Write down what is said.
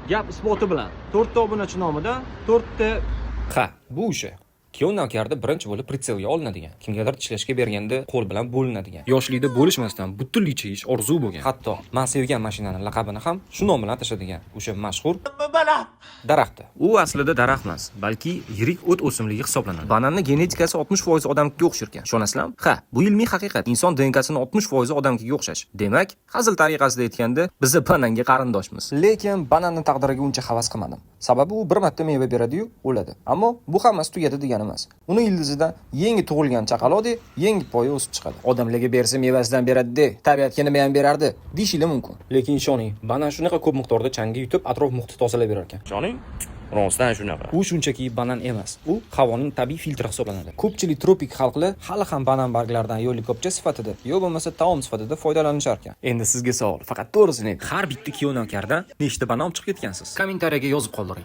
Gap isboti bilan 4 ta obunachi nomidan 4 ta Ha, bu o'sha. Kuyov navkarda birinchi bo'lib pritselga olinadigan, kimgadir ishlashga berganda qo'l bilan bo'linadigan. Yoshlikda bo'lishmasdan butunlicha ish orzu bo'lgan. Hatto men sevgan mashinaning laqabini ham shu nom bilan atashadigan. O'sha mashhur daraxti. U aslida daraxt emas, balki yirik o't o'simligi hisoblanadi. Bananning genetikasi 60% odamnikiga o'xshar ekan. Ishonasizlarmi? Ha, bu ilmiy haqiqat. Inson DNKsining 60% odamnikiga o'xshash. Demak, hazil tariqasida aytganda, biz bananga qarindoshmiz. Lekin bananning taqdiriga uncha havas qilmadim. Sababi u bir marta meva beradi-yu, o'ladi. Ammo bu hammasi tugadi degani emas. Uni ildizidan yangi tug'ilgan chaqaloqdek yangi poya o'sib chiqadi. Odamlarga bersa mevasidan beradi-de, tabiatga nima ham berardi, deyishinglar mumkin. Lekin ishoning, banan shunaqa ko'p miqdorda changga yutib, atrof muhitni tozalab berar ekan. Ishoning, rostdan shunaqa. U shunchaki banan emas, u havoning tabiiy filtri hisoblanadi. Ko'pchilik tropik xalqlar hali ham banan barglaridan yo'likobcha sifatida, yo bo'lmasa taom sifatida foydalanishar ekan. Endi sizga savol, faqat to'g'risini ayting. Har bitta kuyov navkardan nechta banan olib chiqib ketgansiz? Kommentariyaga yozib qoldiring.